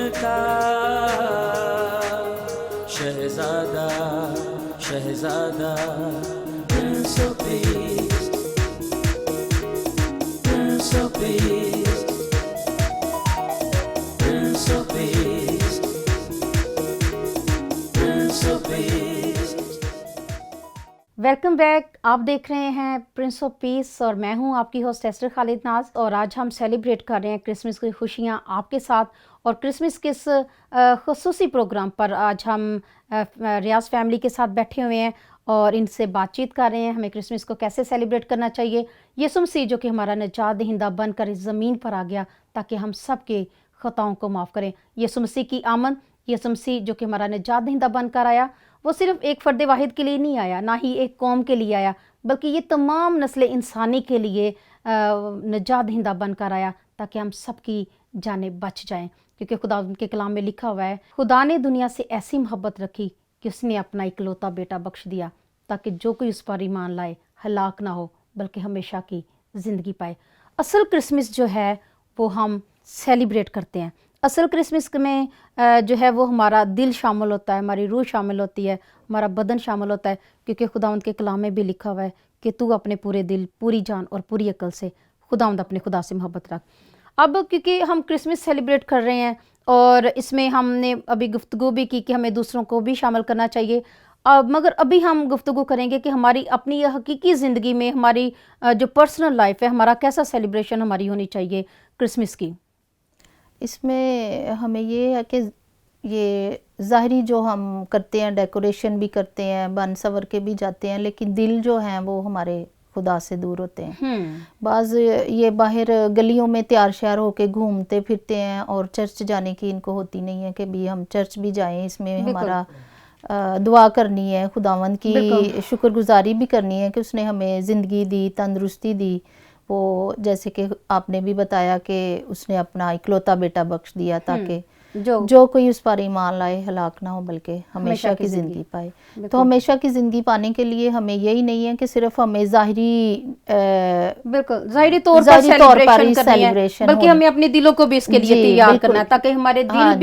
का शहजादा शहजादा prince of peace prince of peace prince of peace prince of peace. Welcome back. आप देख रहे हैं प्रिंस ऑफ पीस और मैं हूं आपकी होस्ट एस्टर खालिद नाज। और आज हम सेलिब्रेट कर रहे हैं क्रिसमस की खुशियां आपके साथ। और क्रिसमस के इस खुसूसी प्रोग्राम पर आज हम रियाज फैमिली के साथ बैठे हुए हैं और इनसे बातचीत कर रहे हैं हमें क्रिसमस को कैसे सेलिब्रेट करना चाहिए। यीशु मसीह जो कि हमारा निजात दहिंदा बनकर इस ज़मीन पर आ गया ताकि हम सब के ख़ताओं को माफ़ करें। यीशु मसीह की आमद, यीशु मसीह जो कि हमारा निजात दहिंदा बनकर आया, वो सिर्फ एक फ़र्द वाहिद के लिए नहीं आया, ना ही एक कौम के लिए आया, बल्कि ये तमाम नस्ल इंसानी के लिए निजात दहिंदा बनकर आया ताकि हम सब की जानें बच जाएं। क्योंकि खुदा के कलाम में लिखा हुआ है, खुदा ने दुनिया से ऐसी मोहब्बत रखी कि उसने अपना इकलौता बेटा बख्श दिया ताकि जो कोई उस पर ईमान लाए हलाक ना हो बल्कि हमेशा की ज़िंदगी पाए। असल क्रिसमस जो है वो हम सेलिब्रेट करते हैं। असल क्रिसमस में जो है वो हमारा दिल शामिल होता है, हमारी रूह शामिल होती है, हमारा बदन शामिल होता है। क्योंकि खुदावंद के कलाम में भी लिखा हुआ है कि तू अपने पूरे दिल, पूरी जान और पूरी अकल से खुदावंद अपने खुदा से मोहब्बत रख। अब क्योंकि हम क्रिसमस सेलिब्रेट कर रहे हैं और इसमें हमने अभी गुफ्तगू भी की कि हमें दूसरों को भी शामिल करना चाहिए। मगर अभी हम गुफ्तगू करेंगे कि हमारी अपनी हकीकी ज़िंदगी में हमारी जो पर्सनल लाइफ है, हमारा कैसा सेलिब्रेशन हमारी होनी चाहिए क्रिसमस की। इसमें हमें ये है कि ये ज़ाहरी जो हम करते हैं, डेकोरेशन भी करते हैं, बन सवर के भी जाते हैं, लेकिन दिल जो हैं वो हमारे खुदा से दूर होते हैं। बाज़ ये बाहर गलियों में तैयार श्यार होके घूमते फिरते हैं और चर्च जाने की इनको होती नहीं है कि भी हम चर्च भी जाएं। इसमें हमारा दुआ करनी है, खुदावंद की शुक्रगुजारी भी करनी है कि उसने हमें ज़िंदगी दी, तंदुरुस्ती दी। वो जैसे कि आपने भी बताया कि उसने अपना इकलौता बेटा बख्श दिया ताकि जो कोई उस पर ईमान लाए हलाक ना हो बल्कि हमेशा की ज़िंदगी पाए। तो हमेशा की ज़िंदगी पाने के लिए हमें यही नहीं है कि सिर्फ हमें ज़ाहिरी तौर पर सेलिब्रेशन बल्कि हमें अपने दिलों को भी इसके लिए तैयार करना है ताकि हमारे दिल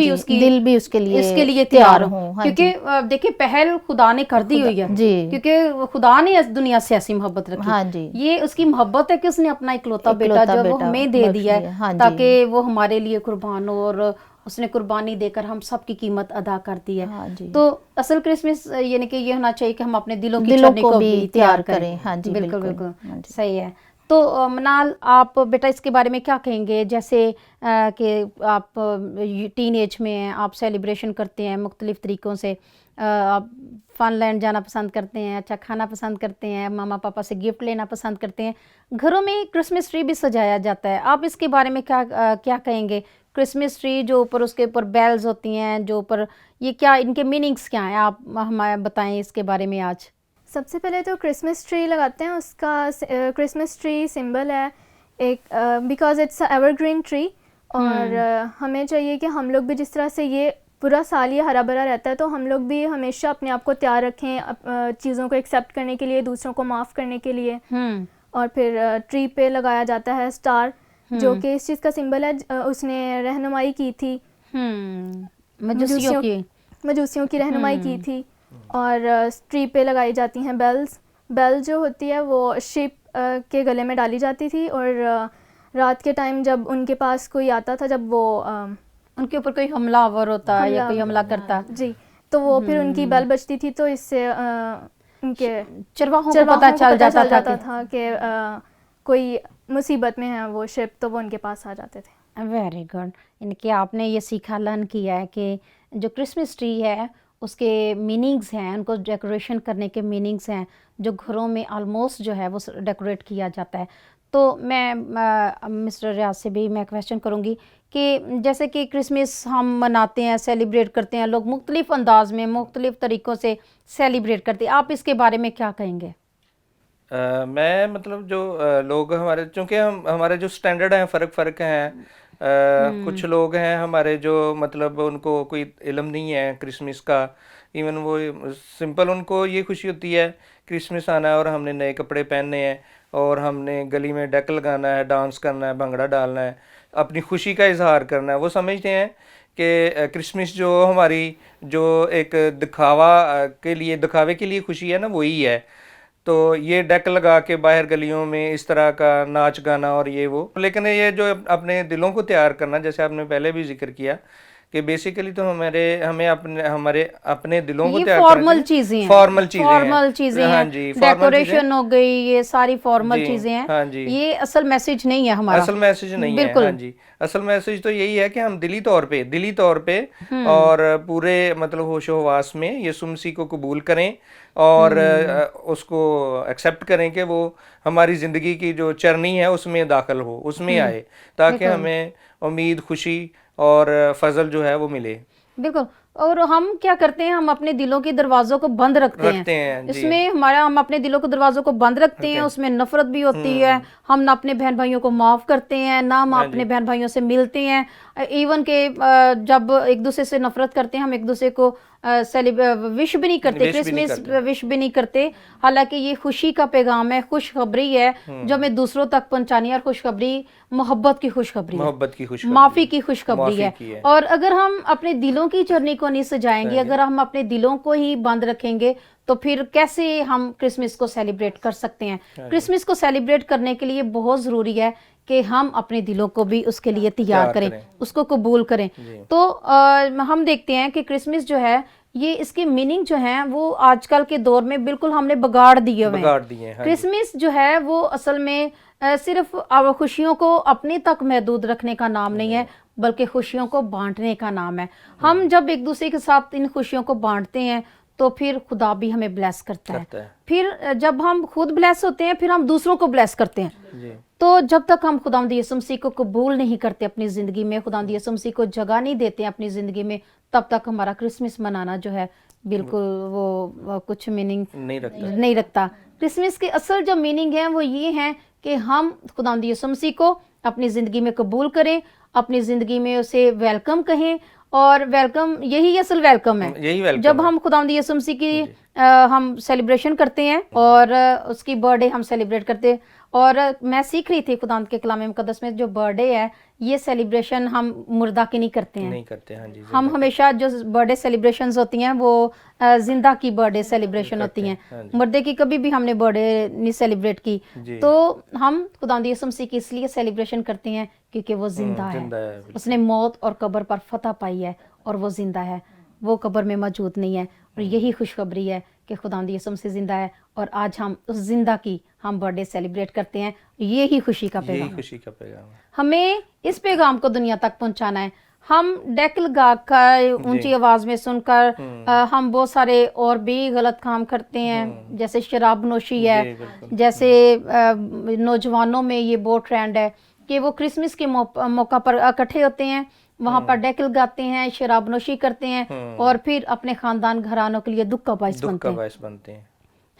भी उसके लिए तैयार हों। क्योंकि देखिए पहल खुदा ने कर दी हुई है, क्योंकि खुदा ने इस दुनिया से ऐसी मोहब्बत रखी। ये उसकी मोहब्बत है कि उसने अपना इकलौता बेटा जो वो हमें दे दिया है ताकि वो हमारे लिए कुर्बान हो और उसने कुर्बानी देकर हम सब की कीमत अदा कर दी है। तो असल क्रिसमस यानी कि ये होना चाहिए कि हम अपने दिलों को भी तैयार करें। हाँ जी, बिल्कुल सही है। तो मनाल, आप बेटा इसके बारे में क्या कहेंगे? जैसे कि आप टीनेज में हैं, आप सेलिब्रेशन करते हैं मुख्तलिफ तरीक़ों से, आप फनलैंड जाना पसंद करते हैं, अच्छा खाना पसंद करते हैं, मामा पापा से गिफ्ट लेना पसंद करते हैं, घरों में क्रिसमस ट्री भी सजाया जाता है। आप इसके बारे में क्या कहेंगे? क्रिसमस ट्री जो ऊपर उसके ऊपर बेल्स होती हैं, जो ऊपर ये क्या इनके मीनिंग्स क्या हैं, आप हमें बताएं इसके बारे में आज। सबसे पहले तो क्रिसमस ट्री लगाते हैं, उसका क्रिसमस ट्री सिंबल है एक, बिकॉज इट्स एवरग्रीन ट्री। और हमें चाहिए कि हम लोग भी जिस तरह से ये पूरा साल ये हरा भरा रहता है तो हम लोग भी हमेशा अपने आप को तैयार रखें चीज़ों को एक्सेप्ट करने के लिए, दूसरों को माफ़ करने के लिए। और फिर ट्री पे लगाया जाता है स्टार जो कि इस चीज़ का सिंबल है। उसने रहनुमाई की थी, मजूसियों की रहनुमाई की थी। और ट्री पे लगाई जाती हैं बेल्स। बेल जो होती है वो शिप के गले में डाली जाती थी और रात के टाइम जब उनके पास कोई आता था, जब वो उनके ऊपर कोई हमलावर होता या कोई हमला करता जी, तो वो फिर उनकी बेल बजती थी, तो इससे उनके चरवाहों को पता चल जाता था कि कोई मुसीबत में है वो शिप, तो वो उनके पास आ जाते थे। Very good. इनके आपने ये सीखा, लर्न किया है कि जो क्रिसमस ट्री है उसके मीनिंग्स हैं, उनको डेकोरेशन करने के मीनिंग्स हैं, जो घरों में ऑलमोस्ट जो है वो डेकोरेट किया जाता है। तो मैं मिस्टर रियाज से भी मैं क्वेश्चन करूँगी कि जैसे कि क्रिसमस हम मनाते हैं, सेलिब्रेट करते हैं, लोग मुख्तलिफ अंदाज में मुख्तलिफ तरीक़ों से सेलिब्रेट करते हैं, आप इसके बारे में क्या कहेंगे? मैं मतलब जो लोग हमारे, चूँकि हमारे जो स्टैंडर्ड हैं फ़र्क हैं। कुछ लोग हैं हमारे जो मतलब उनको कोई इल्म नहीं है क्रिसमस का। इवन वो सिंपल उनको ये खुशी होती है क्रिसमस आना है और हमने नए कपड़े पहनने हैं और हमने गली में डेक लगाना है, डांस करना है, भंगड़ा डालना है, अपनी खुशी का इजहार करना है। वो समझते हैं कि क्रिसमस जो हमारी जो एक दिखावे के लिए खुशी है ना, वही है। तो ये डेक लगा के बाहर गलियों में इस तरह का नाच गाना और ये वो, लेकिन ये जो अपने दिलों को तैयार करना, जैसे आपने पहले भी जिक्र किया कि बेसिकली तो हमें अपने दिलों को ये तैयार फॉर्मल चीजें हैं, फॉर्मल चीजें फॉर्मल चीजें हाँ हैं, जी, formal डेकोरेशन हो गई, ये सारी फॉर्मल जी, चीजें हैं। हाँ जी। ये असल मैसेज नहीं है हमारा, असल मैसेज नहीं है। बिल्कुल। हाँ जी, असल मैसेज तो यही है कि हम दिली तौर पे और पूरे मतलब होशो हवास में यीशु मसीह को कबूल करें और उसको एक्सेप्ट करें कि वो हमारी जिंदगी की जो चरनी है उसमें दाखिल हो, उसमें आए, ताकि हमें उम्मीद, खुशी और फजल जो है वो मिले। बिल्कुल। और हम क्या करते हैं, हम अपने दिलों के दरवाजों को बंद रखते हैं। जी। इसमें हम अपने दिलों के दरवाजों को बंद रखते हैं, उसमें नफरत भी होती है। हम ना अपने बहन भाइयों को माफ करते हैं, ना हम अपने बहन भाइयों से मिलते हैं। इवन के जब एक दूसरे से नफरत करते हैं, हम एक दूसरे को विश भी नहीं करते, क्रिसमस विश भी नहीं करते। हालांकि ये खुशी का पैगाम है, खुशखबरी है जो हमें दूसरों तक पहुंचानी है। और खुशखबरी मोहब्बत की खुशखबरी है, माफी की खुशखबरी है। और अगर हम अपने दिलों की चरनी को नहीं सजाएंगे, अगर हम अपने दिलों को ही बंद रखेंगे, तो फिर कैसे हम क्रिसमस को सेलिब्रेट कर सकते हैं। क्रिसमस को सेलिब्रेट करने के लिए बहुत ज़रूरी है कि हम अपने दिलों को भी उसके लिए तैयार करें, उसको कबूल करें। तो हम देखते हैं कि क्रिसमस जो है, ये इसकी मीनिंग जो है वो आजकल के दौर में बिल्कुल हमने बिगाड़ दिए हुए हैं। क्रिसमस जो है वो असल में सिर्फ खुशियों को अपने तक महदूद रखने का नाम नहीं है, बल्कि खुशियों को बांटने का नाम है। हम जब एक दूसरे के साथ इन खुशियों को बांटते हैं तो फिर खुदा भी हमें ब्लेस करता है। फिर जब हम खुद ब्लेस होते हैं, फिर हम दूसरों को ब्लेस करते हैं। तो जब तक हम खुदावंद यीशु मसीह को कबूल नहीं करते अपनी ज़िंदगी में, खुदावंद यीशु मसीह को जगह नहीं देते हैं अपनी ज़िंदगी में, तब तक हमारा क्रिसमस मनाना जो है बिल्कुल वो कुछ मीनिंग नहीं रखता। क्रिसमस की असल जो मीनिंग है वो ये है कि हम खुदावंद यीशु मसीह को अपनी ज़िंदगी में कबूल करें, अपनी ज़िंदगी में उसे वेलकम कहें। और वेलकम, यही असल वेलकम है। जब हम खुदावंद यीशु मसीह की हम सेलिब्रेशन करते हैं और उसकी बर्थडे हम सेलिब्रेट करते हैं। और मैं सीख रही थी खुदावंद के कलाम मुकद्दस में, जो बर्थडे है ये सेलिब्रेशन हम मुर्दा की नहीं करते हैं। हाँ जी, हम हमेशा जो बर्थडे सेलिब्रेशंस होती हैं वो जिंदा की बर्थडे सेलिब्रेशन होती हैं। मुर्दे की कभी भी हमने बर्थडे नहीं सेलिब्रेट की। तो हम खुदावंद यीशु मसीह की इसलिए सेलिब्रेशन करते हैं क्योंकि वो जिंदा है। उसने मौत और कब्र पर फतह पाई है और वो जिंदा है, वो कब्र में मौजूद नहीं है। और यही खुशखबरी है कि खुदावंद यीशु मसीह जिंदा है और आज हम उस जिंदा की हम बर्थडे सेलिब्रेट करते हैं। यही खुशी का पैगाम है। हमें इस पैगाम को दुनिया तक पहुंचाना है। हम डेक लगा कर ऊंची आवाज में सुनकर हम बहुत सारे और भी गलत काम करते हैं, जैसे शराब नोशी है। जैसे नौजवानों में ये बहुत ट्रेंड है कि वो क्रिसमस के मौका पर इकट्ठे होते हैं, वहां पर डेक लगाते हैं, शराब नोशी करते हैं और फिर अपने खानदान घरानों के लिए दुख का बायस बनते हैं।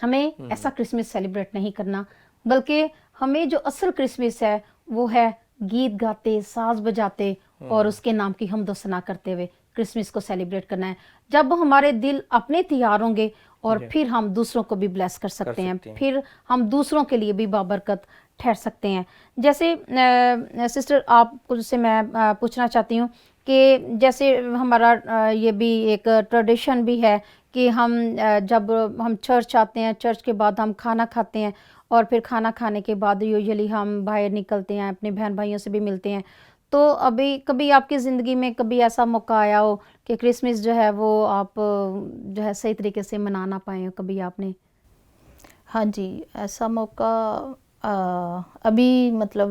हमें ऐसा क्रिसमस सेलिब्रेट नहीं करना, बल्कि हमें जो असल क्रिसमस है वो है गीत गाते, साज बजाते और उसके नाम की हमदोसना करते हुए क्रिसमस को सेलिब्रेट करना है। जब हमारे दिल अपने तैयार होंगे और फिर हम दूसरों को भी ब्लेस कर सकते हैं, फिर हम दूसरों के लिए भी बाबरकत ठहर सकते हैं। जैसे सिस्टर आपको से मैं पूछना चाहती हूँ कि जैसे हमारा ये भी एक ट्रेडिशन भी है कि हम जब हम चर्च आते हैं, चर्च के बाद हम खाना खाते हैं और फिर खाना खाने के बाद यूजुअली हम बाहर निकलते हैं, अपने बहन भाइयों से भी मिलते हैं। तो अभी कभी आपकी ज़िंदगी में कभी ऐसा मौका आया हो कि क्रिसमस जो है वो आप जो है सही तरीके से मना ना पाए हो, कभी आपने? हाँ जी, ऐसा मौका अभी मतलब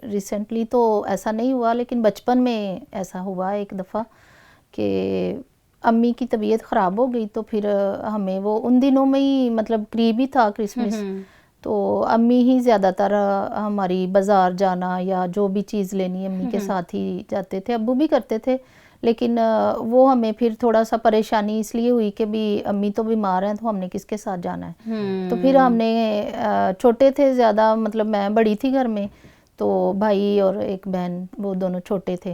रिसेंटली तो ऐसा नहीं हुआ, लेकिन बचपन में ऐसा हुआ एक दफ़ा कि अम्मी की तबीयत ख़राब हो गई। तो फिर हमें वो उन दिनों में ही मतलब करीब ही था क्रिसमस, तो अम्मी ही ज़्यादातर हमारी बाज़ार जाना या जो भी चीज़ लेनी अम्मी के साथ ही जाते थे। अब्बू भी करते थे, लेकिन वो हमें फिर थोड़ा सा परेशानी इसलिए हुई कि भी अम्मी तो बीमार हैं तो हमने किसके साथ जाना है। तो फिर हमने छोटे थे ज़्यादा, मतलब मैं बड़ी थी घर में, तो भाई और एक बहन वो दोनों छोटे थे।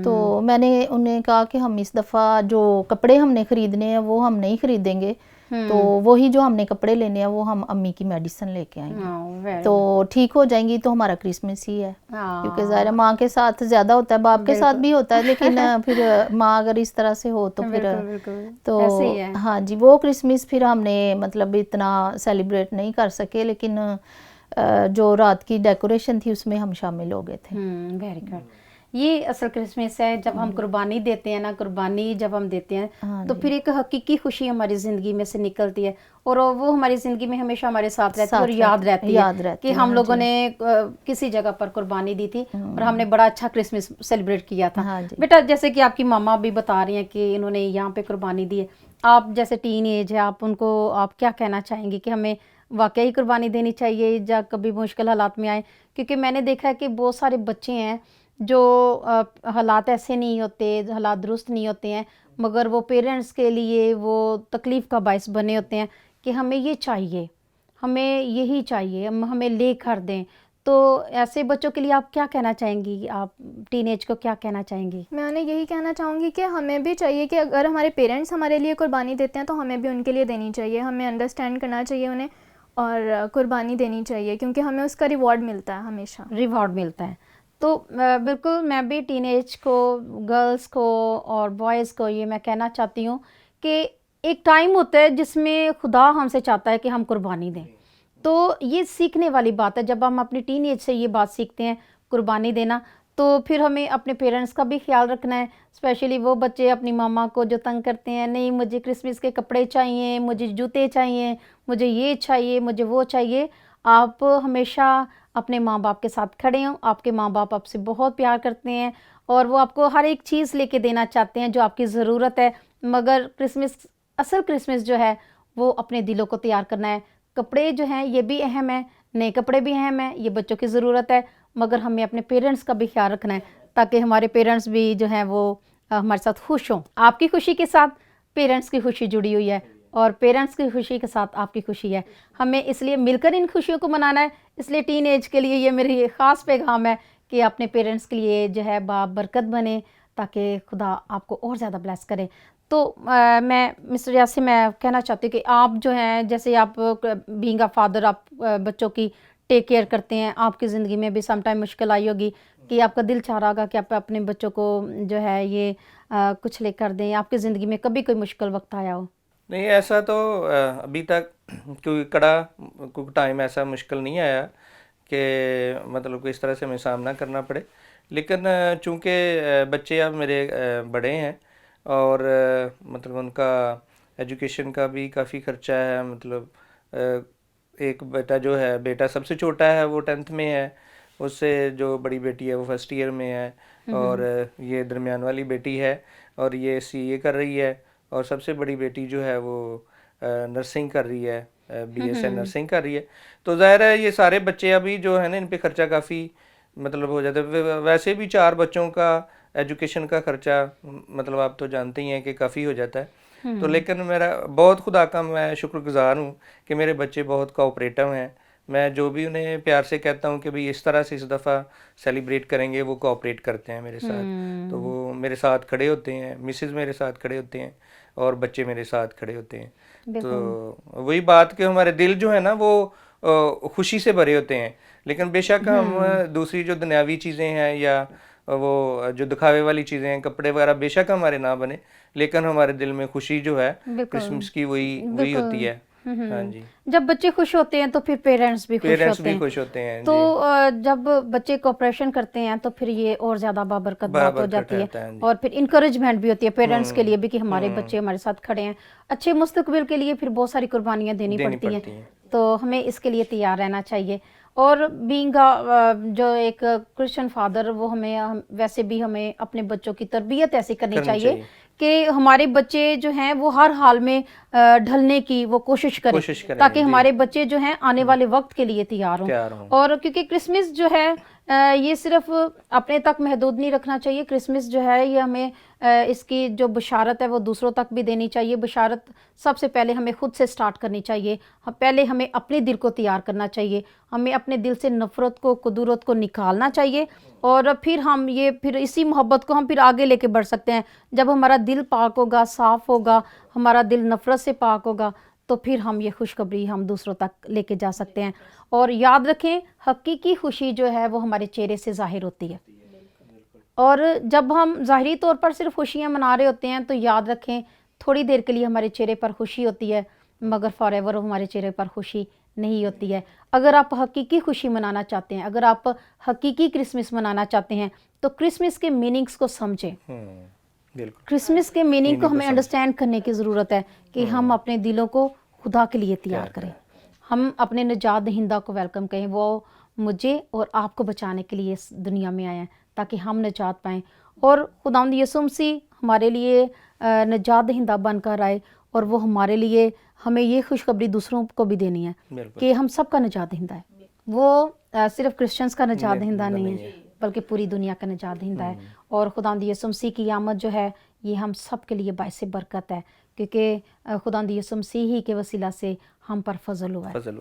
तो मैंने उन्हें कहा कि हम इस दफ़ा जो कपड़े हमने ख़रीदने हैं वो हम नहीं ख़रीदेंगे, तो वही जो हमने कपड़े लेने हैं वो हम अम्मी की मेडिसिन लेके आएंगे, very तो ठीक हो जाएंगी, तो हमारा क्रिसमस ही है। हाँ। क्योंकि ज़ाहिर है माँ के साथ ज़्यादा होता है, बाप के साथ भी होता है, लेकिन फिर माँ अगर इस तरह से हो तो फिर बिल्कुल बिल्कुल तो ऐसे ही है। हाँ जी, वो क्रिसमस फिर हमने मतलब इतना सेलिब्रेट नहीं कर सके, लेकिन जो रात की डेकोरेशन थी उसमें हम शामिल हो गए थे। Very good. ये असल क्रिसमस है जब हम कुर्बानी देते हैं ना, कुर्बानी जब हम देते हैं हाँ तो जी। फिर एक हकीकी खुशी हमारी ज़िंदगी में से निकलती है और वो हमारी ज़िंदगी में हमेशा हमारे साथ रहती है और याद रहती है कि हम लोगों ने किसी जगह पर कुर्बानी दी थी और हमने बड़ा अच्छा क्रिसमस सेलिब्रेट किया था। हाँ जी। बेटा, जैसे कि आपकी मामा भी बता रही हैं कि इन्होंने यहाँ पे कुर्बानी दी है, आप जैसे टीन एज है, आप उनको आप क्या कहना चाहेंगे कि हमें वाकई कुर्बानी देनी चाहिए या कभी मुश्किल हालात में आए? क्योंकि मैंने देखा है कि बहुत सारे बच्चे हैं जो हालात ऐसे नहीं होते, हालात दुरुस्त नहीं होते हैं, मगर वो पेरेंट्स के लिए वो तकलीफ़ का बायस बने होते हैं कि हमें ये चाहिए, हमें यही चाहिए, हमें ले कर दें। तो ऐसे बच्चों के लिए आप क्या कहना चाहेंगी? आप टीनेज को क्या कहना चाहेंगी? मैं उन्हें यही कहना चाहूँगी कि हमें भी चाहिए कि अगर हमारे पेरेंट्स हमारे लिए कुर्बानी देते हैं तो हमें भी उनके लिए देनी चाहिए, हमें अंडरस्टैंड करना चाहिए उन्हें और कुर्बानी देनी चाहिए, क्योंकि हमें उसका रिवॉर्ड मिलता है हमेशा। रिवॉर्ड मिलता है। तो बिल्कुल मैं भी टीनेज को, गर्ल्स को और बॉयज़ को ये मैं कहना चाहती हूँ कि एक टाइम होता है जिसमें खुदा हमसे चाहता है कि हम कुर्बानी दें। तो ये सीखने वाली बात है, जब हम अपनी टीनेज से ये बात सीखते हैं कुर्बानी देना, तो फिर हमें अपने पेरेंट्स का भी ख्याल रखना है। स्पेशली वो बच्चे अपनी मामा को जो तंग करते हैं, नहीं मुझे क्रिसमस के कपड़े चाहिए, मुझे जूते चाहिए, मुझे ये चाहिए, मुझे वो चाहिए। आप हमेशा अपने माँ बाप के साथ खड़े हों, आपके माँ बाप आपसे बहुत प्यार करते हैं और वो आपको हर एक चीज़ लेके देना चाहते हैं जो आपकी ज़रूरत है, मगर क्रिसमस, असल क्रिसमस जो है वो अपने दिलों को तैयार करना है। कपड़े जो हैं ये भी अहम है, नए कपड़े भी अहम हैं, ये बच्चों की ज़रूरत है, मगर हमें अपने पेरेंट्स का भी ख्याल रखना है ताकि हमारे पेरेंट्स भी जो हैं वो हमारे साथ खुश हों। आपकी खुशी के साथ पेरेंट्स की खुशी जुड़ी हुई है और पेरेंट्स की खुशी के साथ आपकी खुशी है, हमें इसलिए मिलकर इन खुशियों को मनाना है। इसलिए टीन एज के लिए ये मेरी ख़ास पैगाम है कि अपने पेरेंट्स के लिए जो है बाबरकत बने ताकि खुदा आपको और ज़्यादा ब्लेस करे। तो मैं मिस्टर यासिर, मैं कहना चाहती हूँ कि आप जो हैं, जैसे आप बीइंग अ फादर, आप बच्चों की टेक केयर करते हैं, आपकी ज़िंदगी में भी सम टाइम मुश्किल आई होगी कि आपका दिल चाह रहा होगा कि आप अपने बच्चों को जो है ये कुछ लेकर दें। आपकी ज़िंदगी में कभी कोई मुश्किल वक्त आया हो? नहीं, ऐसा तो अभी तक कोई टाइम ऐसा मुश्किल नहीं आया कि मतलब कि इस तरह से हमें सामना करना पड़े। लेकिन चूँकि बच्चे अब मेरे बड़े हैं और मतलब उनका एजुकेशन का भी काफ़ी ख़र्चा है। मतलब एक बेटा सबसे छोटा है, वो 10th में है, उससे जो बड़ी बेटी है वो फर्स्ट ईयर में है और ये दरमियान वाली बेटी है और ये सीए कर रही है और सबसे बड़ी बेटी जो है वो नर्सिंग कर रही है, बीएससी नर्सिंग कर रही है। तो ज़ाहिर है ये सारे बच्चे अभी जो है ना, इन पे खर्चा काफ़ी मतलब हो जाता है। वैसे भी 4 बच्चों का एजुकेशन का खर्चा मतलब आप तो जानते ही हैं कि काफ़ी हो जाता है। तो लेकिन मेरा बहुत खुदा का मैं शुक्रगुजार हूँ कि मेरे बच्चे बहुत कोऑपरेटिव हैं। मैं जो भी उन्हें प्यार से कहता हूँ कि भाई इस तरह से इस दफ़ा सेलिब्रेट करेंगे, वो कोऑपरेट करते हैं मेरे साथ। तो वो मेरे साथ खड़े होते हैं, मिसेज़ मेरे साथ खड़े होते हैं और बच्चे मेरे साथ खड़े होते हैं। तो वही बात कि हमारे दिल जो है ना वो खुशी से भरे होते हैं। लेकिन बेशक हम दूसरी जो दुनियावी चीज़ें हैं या वो जो दिखावे वाली चीज़ें हैं, कपड़े वगैरह बेशक हमारे ना बने, लेकिन हमारे दिल में खुशी जो है क्रिसमस की वही होती है। हाँ जी, जब बच्चे खुश होते हैं तो फिर पेरेंट्स भी खुश होते हैं। तो जब बच्चे कोऑपरेशन करते हैं तो फिर ये और ज़्यादा बाबरकत बात हो जाती है और फिर इंकरेजमेंट भी होती है पेरेंट्स के लिए भी कि हमारे बच्चे हमारे साथ खड़े हैं। अच्छे मुस्तकबिल के लिए फिर बहुत सारी कुर्बानियाँ देनी पड़ती हैं, तो हमें इसके लिए तैयार रहना चाहिए। और बीइंग जो एक क्रिश्चियन फादर, वो हमें वैसे भी हमें अपने बच्चों की तरबियत ऐसी करनी चाहिए कि हमारे बच्चे जो हैं वो हर हाल में ढलने की वो कोशिश करें ताकि हमारे बच्चे जो हैं आने वाले वक्त के लिए तैयार हों। और क्योंकि क्रिसमस जो है ये सिर्फ अपने तक महदूद नहीं रखना चाहिए। क्रिसमस जो है ये हमें इसकी जो बशारत है वो दूसरों तक भी देनी चाहिए। बशारत सबसे पहले हमें खुद से स्टार्ट करनी चाहिए। पहले हमें अपने दिल को तैयार करना चाहिए, हमें अपने दिल से नफ़रत को, कुदूरत को निकालना चाहिए और फिर इसी मोहब्बत को हम फिर आगे लेके बढ़ सकते हैं। जब हमारा दिल पाक होगा, साफ़ होगा, हमारा दिल नफ़रत से पाक होगा, तो फिर हम ये खुशखबरी हम दूसरों तक लेके जा सकते हैं। और याद रखें, हकीकी खुशी जो है वो हमारे चेहरे से ज़ाहिर होती है। और जब हम ज़ाहिरी तौर पर सिर्फ खुशियाँ मना रहे होते हैं तो याद रखें, थोड़ी देर के लिए हमारे चेहरे पर खुशी होती है, मगर फॉरएवर हमारे चेहरे पर खुशी नहीं होती है। अगर आप हकीकी खुशी मनाना चाहते हैं, अगर आप हकीकी क्रिसमस मनाना चाहते हैं, तो क्रिसमस के मीनिंग्स को समझें। बिल्कुल। क्रिसमस के मीनिंग को हमें अंडरस्टैंड करने की ज़रूरत है कि हम अपने दिलों को खुदा के लिए तैयार करें। हम अपने निजात दहिंदा को वेलकम करें। वो मुझे और आपको बचाने के लिए इस दुनिया में आए हैं ताकि हम निजात पाएँ। और खुदावंद यीशु मसीह हमारे लिए निजात दहिंदा बनकर आए, और वो हमारे लिए हमें ये खुशखबरी दूसरों को भी देनी है कि हम सबका निजात दहिंदा है। वो सिर्फ क्रिश्चियंस का निजात दहिंदा नहीं है, बल्कि पूरी दुनिया का निजात दहिंदा है। और खुदावंद यीशु मसीह की आमद जो है ये हम सब के लिए बाइस बरकत है, क्योंकि खुदावंद यीशु मसीह ही के वसीला से हम पर फजल हुआ है,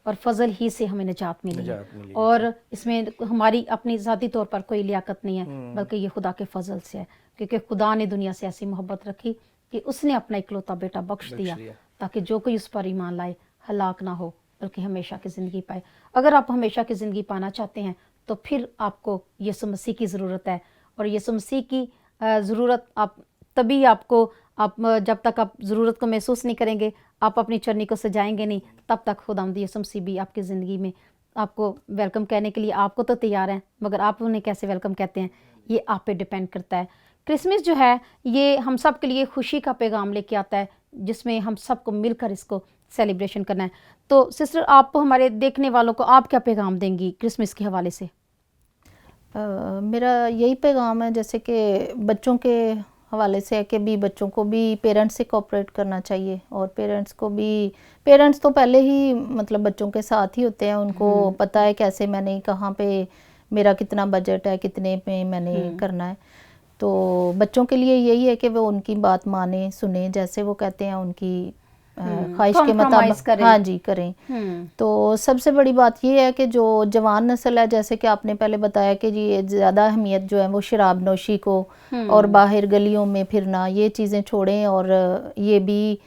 और फजल ही से हमें निजात मिली है। और इसमें हमारी अपनी ज़ाती तौर पर कोई लियाकत नहीं है, बल्कि ये खुदा के फजल से है, क्योंकि खुदा ने दुनिया से ऐसी मोहब्बत रखी कि उसने अपना इकलौता बेटा बख्श दिया ताकि जो कोई उस पर ईमान लाए हलाक ना हो, बल्कि हमेशा की ज़िंदगी पाए। अगर आप हमेशा की ज़िंदगी पाना चाहते हैं तो फिर आपको यीशु मसीह की ज़रूरत है। और यीशु मसीह की ज़रूरत आप तभी आपको जब तक आप ज़रूरत को महसूस नहीं करेंगे, आप अपनी चरनी को सजाएंगे नहीं, तब तक खुदावंद यीशु मसीह भी आपकी ज़िंदगी में आपको वेलकम कहने के लिए आपको तो तैयार हैं, मगर आप उन्हें कैसे वेलकम कहते हैं ये आप पे डिपेंड करता है। क्रिसमस जो है ये हम सब के लिए खुशी का पैगाम लेके आता है, जिसमें हम सबको मिलकर इसको सेलिब्रेशन करना है। तो सिस्टर, आप हमारे देखने वालों को आप क्या पैगाम देंगी क्रिसमस के हवाले से? मेरा यही पैगाम है, जैसे कि बच्चों के हवाले से है कि भी बच्चों को भी पेरेंट्स से कोऑपरेट करना चाहिए। और पेरेंट्स तो पहले ही मतलब बच्चों के साथ ही होते हैं, उनको पता है कैसे मैंने कहाँ पे मेरा कितना बजट है, कितने में मैंने करना है। तो बच्चों के लिए यही है कि वो उनकी बात माने, सुने, जैसे वो कहते हैं उनकी ख्वाहिश के मुताबिक हाँ जी करें। तो सबसे बड़ी बात ये है कि जो जवान नस्ल है, जैसे कि आपने पहले बताया कि जी ज़्यादा अहमियत जो है वो शराब नोशी को और बाहर गलियों में फिरना, ये चीज़ें छोड़ें। और ये भी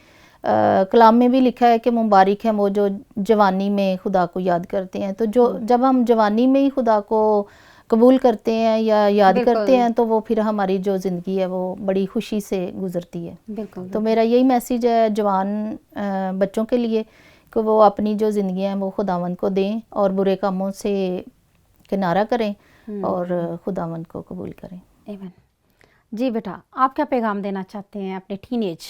कलाम में भी लिखा है कि मुबारक है वो जो जवानी में खुदा को याद करते हैं। तो जब हम जवानी में ही खुदा को कबूल करते हैं या याद करते हैं, तो वो फिर हमारी जो ज़िंदगी है वो बड़ी खुशी से गुजरती है। बिल्कुल। तो मेरा यही मैसेज है जवान बच्चों के लिए कि वो अपनी जो ज़िंदगी हैं वो खुदावंद को दें और बुरे कामों से किनारा करें और खुदावंद को कबूल करें। आमीन। जी बेटा, आप क्या पैगाम देना चाहते हैं अपने टीनेज?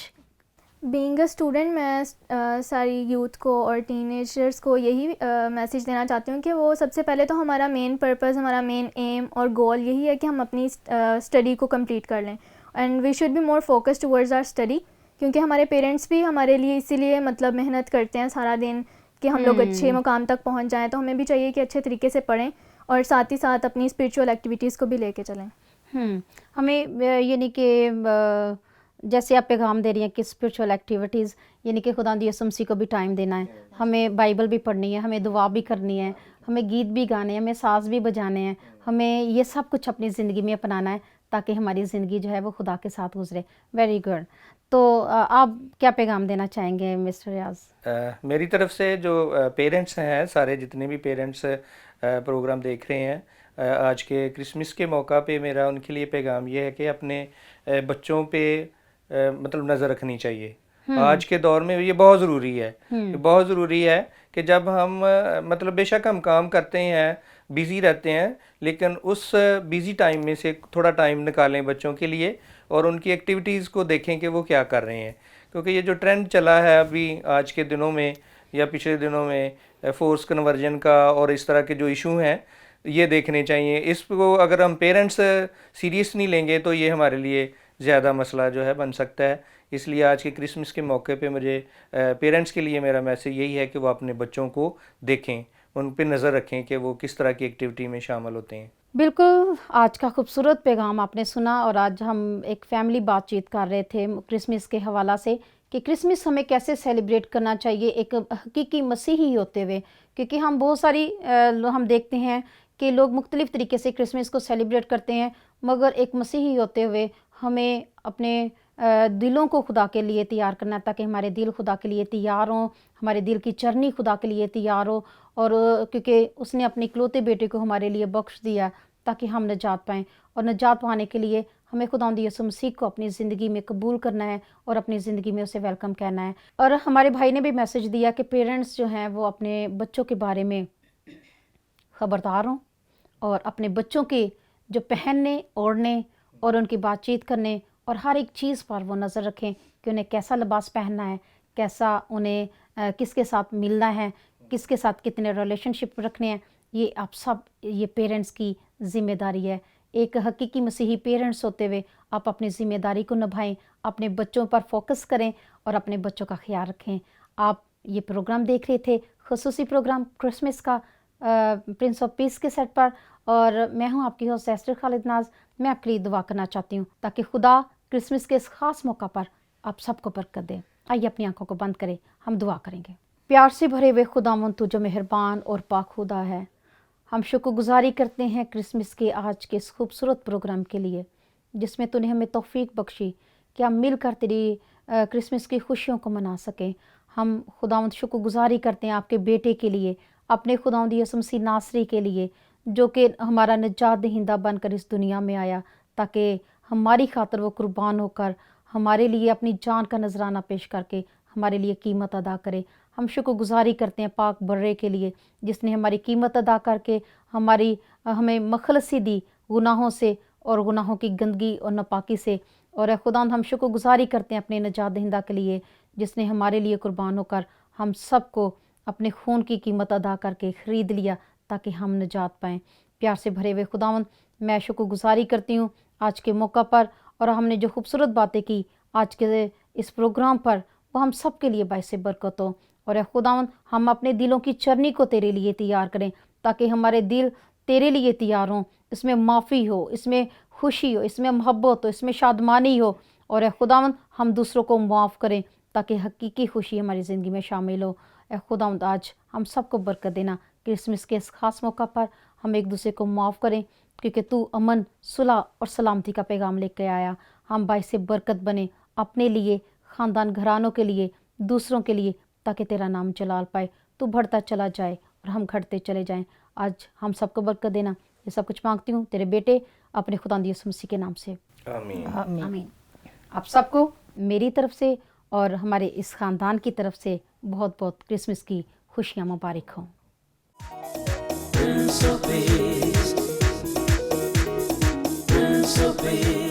बीइंग अ स्टूडेंट, मैं सारी यूथ को और टीनेजर्स को यही मैसेज देना चाहती हूँ कि वो सबसे पहले तो हमारा मेन पर्पस, हमारा मेन एम और गोल यही है कि हम अपनी स्टडी को कंप्लीट कर लें। And we should be more focused towards our study, क्योंकि हमारे पेरेंट्स भी हमारे लिए इसीलिए मतलब मेहनत करते हैं सारा दिन कि हम लोग अच्छे मुकाम तक पहुँच जाएँ। तो हमें भी चाहिए कि अच्छे तरीके से पढ़ें और साथ ही साथ अपनी स्पिरिचुअल एक्टिविटीज़ को भी लेके चलें। हमें यानी कि जैसे आप पैगाम दे रही हैं कि स्पिरिचुअल एक्टिविटीज़, यानी कि खुदा यीशु मसीह को भी टाइम देना है, हमें बाइबल भी पढ़नी है, हमें दुआ भी करनी है, हमें गीत भी गाने हैं, हमें साज भी बजाने हैं, हमें ये सब कुछ अपनी ज़िंदगी में अपनाना है ताकि हमारी ज़िंदगी जो है वो खुदा के साथ गुजरे। Very good. तो आप क्या पैगाम देना चाहेंगे मिस्टर रियाज? मेरी तरफ से जो पेरेंट्स हैं, सारे जितने भी पेरेंट्स प्रोग्राम देख रहे हैं आज के क्रिसमस के मौका पे, मेरा उनके लिए पैगाम ये है कि अपने बच्चों पे मतलब नज़र रखनी चाहिए। आज के दौर में ये बहुत ज़रूरी है। बहुत ज़रूरी है कि जब हम मतलब बेशक हम काम करते हैं, बिज़ी रहते हैं, लेकिन उस बिज़ी टाइम में से थोड़ा टाइम निकालें बच्चों के लिए और उनकी एक्टिविटीज़ को देखें कि वो क्या कर रहे हैं। क्योंकि ये जो ट्रेंड चला है अभी आज के दिनों में या पिछले दिनों में फोर्स कन्वर्जन का और इस तरह के जो इशू हैं, ये देखने चाहिए। इसको अगर हम पेरेंट्स सीरियस नहीं लेंगे तो ये हमारे लिए ज़्यादा मसला जो है बन सकता है। इसलिए आज के क्रिसमस के मौके पे मुझे पेरेंट्स के लिए मेरा मैसेज यही है कि वो अपने बच्चों को देखें, उन पे नज़र रखें कि वो किस तरह की एक्टिविटी में शामिल होते हैं। बिल्कुल, आज का खूबसूरत पैगाम आपने सुना। और आज हम एक फैमिली बातचीत कर रहे थे क्रिसमस के हवाला से कि क्रिसमस हमें कैसे सेलिब्रेट करना चाहिए एक हकीकी मसीही होते हुए, क्योंकि हम बहुत सारी हम देखते हैं कि लोग मुख्तलिफ़ तरीके से क्रिसमस को सेलिब्रेट करते हैं, मगर एक मसीही होते हुए हमें अपने दिलों को खुदा के लिए तैयार करना है, ताकि हमारे दिल खुदा के लिए तैयार हों, हमारे दिल की चरनी खुदा के लिए तैयार हो। और क्योंकि उसने अपने इकलौते बेटे को हमारे लिए बख्श दिया ताकि हम नजात पाएँ, और नजात पाने के लिए हमें खुदावंद यीशु मसीह को अपनी ज़िंदगी में कबूल करना है और अपनी ज़िंदगी में उसे वेलकम कहना है। और हमारे भाई ने भी मैसेज दिया कि पेरेंट्स जो हैं वो अपने बच्चों के बारे में ख़बरदार हों और अपने बच्चों के जो पहनने, ओढ़ने और उनकी बातचीत करने और हर एक चीज़ पर वो नज़र रखें कि उन्हें कैसा लिबास पहनना है, कैसा उन्हें किसके साथ मिलना है, किसके साथ कितने रिलेशनशिप रखने हैं। ये आप सब, ये पेरेंट्स की ज़िम्मेदारी है। एक हकीकी मसीही पेरेंट्स होते हुए आप अपनी ज़िम्मेदारी को निभाएं, अपने बच्चों पर फोकस करें और अपने बच्चों का ख्याल रखें। आप ये प्रोग्राम देख रहे थे, खुसूसी प्रोग्राम क्रिसमस का प्रिंस ऑफ पीस के सेट पर, और मैं हूं आपकी होस्ट एस्टर खालिद नाज। मैं आपके लिए दुआ करना चाहती हूं ताकि खुदा क्रिसमस के इस ख़ास मौका पर आप सबको बरकत दे। आइए अपनी आंखों को बंद करें, हम दुआ करेंगे। प्यार से भरे हुए खुदावंद तू जो मेहरबान और पाक खुदा है, हम शुक्रगुजारी करते हैं क्रिसमस के आज के इस खूबसूरत प्रोग्राम के लिए जिसमें तूने हमें तौफीक बख्शी कि हम मिलकर तेरी क्रिसमस की खुशियों को मना सकें। हम खुदावंद शुक्रगुजारी करते हैं आपके बेटे के लिए, अपने खुदावंद यीशु मसीह नासरी के लिए, जो कि हमारा निजात दहिंदा बनकर इस दुनिया में आया ताकि हमारी खातर वो कुर्बान होकर हमारे लिए अपनी जान का नजराना पेश करके हमारे लिए कीमत अदा करे। हम शुक्रगुजारी करते हैं पाक बर्रे के लिए जिसने हमारी कीमत अदा करके हमें मखलसी दी गुनाहों से और गुनाहों की गंदगी और नापाकी से। और खुदावंद हम शुक्रगुजारी करते हैं अपने निजात दहिंदा के लिए जिसने हमारे लिए कुर्बान होकर हम सबको अपने खून की कीमत अदा करके ख़रीद लिया ताकि हम निजात पाएँ। प्यार से भरे हुए खुदावंद, मैं शुक्रगुजारी करती हूँ आज के मौका पर, और हमने जो खूबसूरत बातें की आज के इस प्रोग्राम पर वो हम सब के लिए बाइस बरकत हो। और खुदावंद हम अपने दिलों की चरनी को तेरे लिए तैयार करें ताकि हमारे दिल तेरे लिए तैयार हों, इसमें माफ़ी हो, इसमें खुशी हो, इसमें मोहब्बत हो, इसमें शादमानी हो। और खुदावंद हम दूसरों को माफ़ करें ताकि हकीकी खुशी हमारी ज़िंदगी में शामिल हो। खुदावंद आज हम सबको बरकत देना, क्रिसमस के इस खास मौका पर हम एक दूसरे को माफ़ करें क्योंकि तू अमन, सुलह और सलामती का पैगाम लेके आया। हम बाइस बरकत बने अपने लिए, ख़ानदान घरानों के लिए, दूसरों के लिए, ताकि तेरा नाम जलाल पाए, तू बढ़ता चला जाए और हम घटते चले जाएं। आज हम सबको बरकत देना, ये सब कुछ मांगती हूँ तेरे बेटे अपने खुदा यीशु मसीह के नाम से, आमीन। आमीन। आमीन। आप सबको मेरी तरफ से और हमारे इस ख़ानदान की तरफ से बहुत बहुत क्रिसमस की खुशियाँ मुबारक हों। Prince of Peace, Prince of Peace.